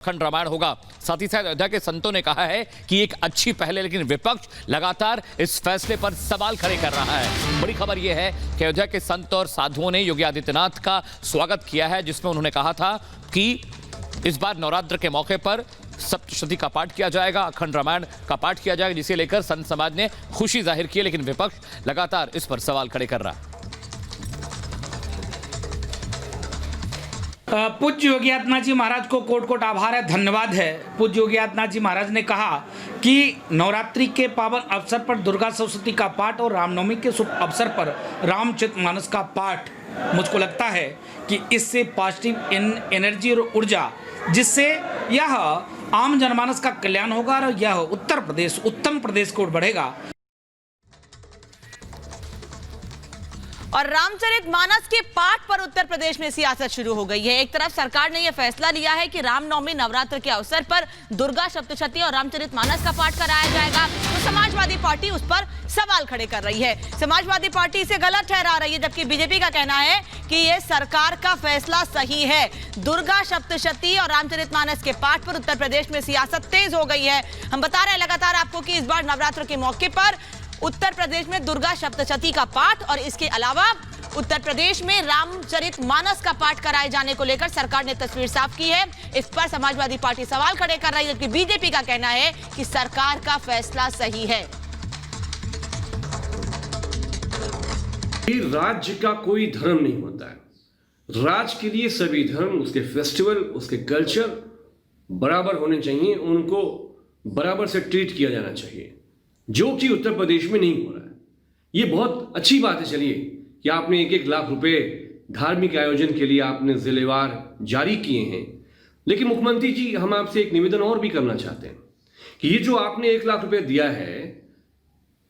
खंड रामायण होगा। साथ ही साथ अयोध्या के संतों ने कहा है कि एक अच्छी पहल है, लेकिन विपक्ष लगातार इस फैसले पर सवाल खड़े कर रहा है। बड़ी खबर यह है कि अयोध्या के संत और साधुओं ने योगी आदित्यनाथ का स्वागत किया है, जिसमें उन्होंने कहा था कि इस बार नवरात्र के मौके पर सप्तशती का पाठ किया जाएगा, अखंड रामायण का पाठ किया जाएगा, जिसे लेकर संत समाज ने खुशी जाहिर की है, लेकिन विपक्ष लगातार इस पर सवाल खड़े कर रहा है। पूज्य योगी आदित्यनाथ जी महाराज को कोट कोट आभार है, धन्यवाद है। पूज्य योगी आदित्यनाथ जी महाराज ने कहा कि नवरात्रि के पावन अवसर पर दुर्गा सप्तशती का पाठ और रामनवमी के शुभ अवसर पर रामचरितमानस का पाठ, मुझको लगता है कि इससे पॉजिटिव एनर्जी और ऊर्जा, जिससे यह आम जनमानस का कल्याण होगा और यह उत्तर प्रदेश उत्तम प्रदेश को बढ़ेगा। और रामचरितमानस के पाठ पर उत्तर प्रदेश में सियासत शुरू हो गई है। एक तरफ सरकार ने यह फैसला लिया है कि रामनवमी नवरात्र के अवसर पर दुर्गा सप्तशती और रामचरितमानस का पाठ कराया जाएगा, तो समाजवादी पार्टी उस पर सवाल खड़े कर रही है। समाजवादी पार्टी इसे गलत ठहरा रही है, जबकि बीजेपी का कहना है कि यह सरकार का फैसला सही है। दुर्गा सप्तशती और रामचरितमानस के पाठ पर उत्तर प्रदेश में सियासत तेज हो गई है। हम बता रहे हैं लगातार आपको कि इस बार नवरात्र के मौके पर उत्तर प्रदेश में दुर्गा सप्तशती का पाठ और इसके अलावा उत्तर प्रदेश में रामचरितमानस का पाठ कराए जाने को लेकर सरकार ने तस्वीर साफ की है। इस पर समाजवादी पार्टी सवाल खड़े कर रही है, जबकि बीजेपी का कहना है कि सरकार का फैसला सही है। राज्य का कोई धर्म नहीं होता है। राज्य के लिए सभी धर्म, उसके फेस्टिवल, उसके कल्चर बराबर होने चाहिए, उनको बराबर से ट्रीट किया जाना चाहिए, जो कि उत्तर प्रदेश में नहीं हो रहा है। ये बहुत अच्छी बात है। चलिए कि आपने 1-1 लाख रुपए धार्मिक आयोजन के लिए आपने जिलेवार जारी किए हैं, लेकिन मुख्यमंत्री जी, हम आपसे एक निवेदन और भी करना चाहते हैं कि ये जो आपने 1 लाख रुपए दिया है,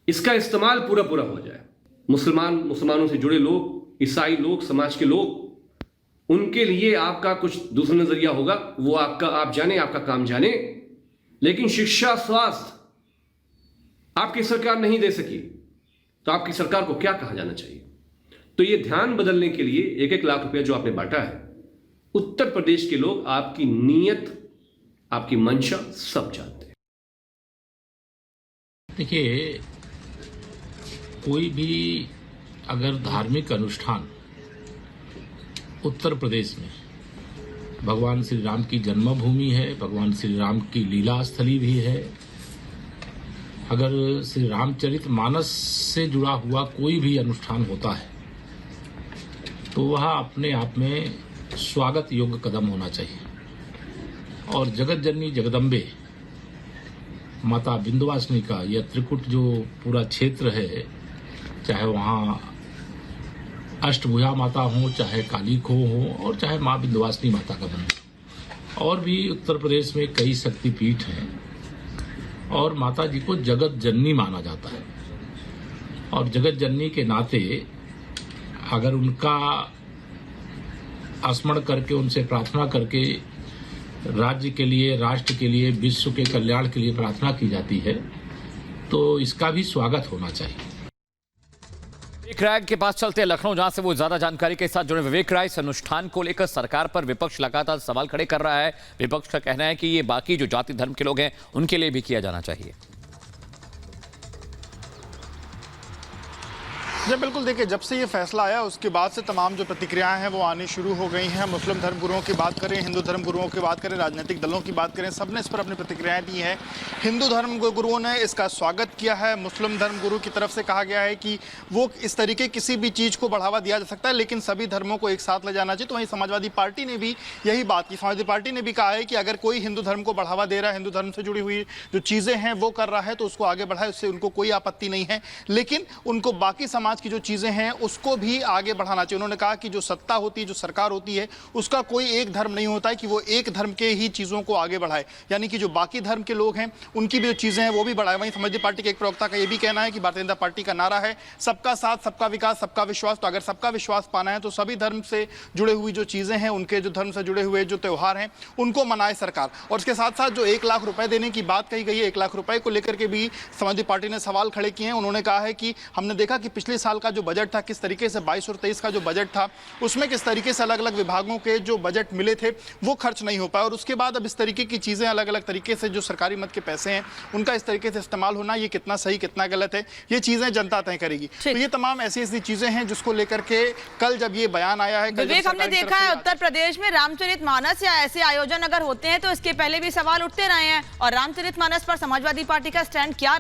इसका इस्तेमाल पूरा हो जाए। मुसलमानों से जुड़े लोग, ईसाई लोग, समाज के लोग, उनके लिए आपका कुछ दूसरा नजरिया होगा, वो आपका आप जाने, आपका काम जाने, लेकिन शिक्षा, स्वास्थ्य आपकी सरकार नहीं दे सकी, तो आपकी सरकार को क्या कहा जाना चाहिए? तो ये ध्यान बदलने के लिए 1-1 लाख रुपया जो आपने बांटा है, उत्तर प्रदेश के लोग आपकी नीयत, आपकी मंशा सब जानते हैं। देखिए, कोई भी अगर धार्मिक अनुष्ठान उत्तर प्रदेश में, भगवान श्री राम की जन्मभूमि है, भगवान श्री राम की लीला स्थली भी है, अगर श्री रामचरितमानस से जुड़ा हुआ कोई भी अनुष्ठान होता है तो वह अपने आप में स्वागत योग्य कदम होना चाहिए। और जगत जननी जगदम्बे माता विंध्यवासिनी का यह त्रिकुट जो पूरा क्षेत्र है, चाहे वहाँ अष्टभुजा माता हो, चाहे काली खो हो, और चाहे माँ विंध्यवासिनी माता का मंदिर, और भी उत्तर प्रदेश में कई शक्तिपीठ हैं, और माता जी को जगत जननी माना जाता है। और जगत जननी के नाते अगर उनका स्मरण करके, उनसे प्रार्थना करके राज्य के लिए, राष्ट्र के लिए, विश्व के कल्याण के लिए प्रार्थना की जाती है, तो इसका भी स्वागत होना चाहिए। विवेक राय के पास चलते हैं लखनऊ, जहां से वो ज्यादा जानकारी के साथ जुड़े। विवेक राय, इस अनुष्ठान को लेकर सरकार पर विपक्ष लगातार सवाल खड़े कर रहा है। विपक्ष का कहना है कि ये बाकी जो जाति धर्म के लोग हैं उनके लिए भी किया जाना चाहिए। जी बिल्कुल, देखिए, जब से ये फैसला आया उसके बाद से तमाम जो प्रतिक्रियाएं हैं वो आनी शुरू हो गई हैं। मुस्लिम धर्मगुरुओं की बात करें, हिंदू धर्मगुरुओं की बात करें, राजनीतिक दलों की बात करें, सबने इस पर अपनी प्रतिक्रियाएं दी हैं। हिंदू धर्मगुरुओं ने इसका स्वागत किया है। मुस्लिम धर्मगुरु की तरफ से कहा गया है कि वो इस तरीके किसी भी चीज़ को बढ़ावा दिया जा सकता है, लेकिन सभी धर्मों को एक साथ ले जाना चाहिए। तो वहीं समाजवादी पार्टी ने भी यही बात की। समाजवादी पार्टी ने भी कहा है कि अगर कोई हिंदू धर्म को बढ़ावा दे रहा है, हिंदू धर्म से जुड़ी हुई जो चीज़ें हैं वो कर रहा है, तो उसको आगे बढ़ाए, उससे उनको कोई आपत्ति नहीं है, लेकिन उनको बाकी समाज की जो चीज़ें हैं उसको भी आगे बढ़ाना चाहिए। उन्होंने कहा कि जो सत्ता होती है, जो सरकार होती है, उसका कोई एक धर्म नहीं होता है कि वो एक धर्म के ही चीज़ों को आगे बढ़ाए, यानी कि जो बाकी धर्म के लोग हैं उनकी भी जो चीज़ें हैं वो भी बढ़ाए। वहीं समाजवादी पार्टी के एक प्रवक्ता का ये भी कहना है कि भारतीय जनता पार्टी का नारा है सबका साथ, सबका विकास, सबका विश्वास। तो अगर सबका विश्वास पाना है तो सभी धर्म से जुड़े हुई जो चीज़ें हैं, उनके जो धर्म से जुड़े हुए जो त्यौहार हैं उनको मनाए सरकार। और इसके साथ साथ जो 1 लाख रुपए देने की बात कही गई है, 1 लाख रुपए को लेकर के भी समाजवादी पार्टी ने सवाल खड़े किए हैं। उन्होंने कहा है कि हमने देखा कि पिछले साल का जो बजट था, किस तरीके से 22 और 23 का जो बजट था, उसमें किस तरीके से अलग अलग विभागों के जो बजट मिले थे वो खर्च नहीं हो पाए। और उसके बाद अब इस तरीके की चीज़ें अलग अलग तरीके से जो सरकारी मद के पैसे हैं उनका इस तरीके से इस्तेमाल होना, ये कितना सही कितना गलत है, ये चीज़ें जनता तय करेगी। तो ये तमाम ऐसी ऐसी चीज़ें हैं जिसको लेकर के कल जब ये बयान आया है, विवेक, हमने देखा है उत्तर प्रदेश में रामचरितमानस या ऐसे आयोजन अगर होते हैं तो इसके पहले भी सवाल उठते रहे हैं, और रामचरितमानस पर समाजवादी पार्टी का स्टैंड क्या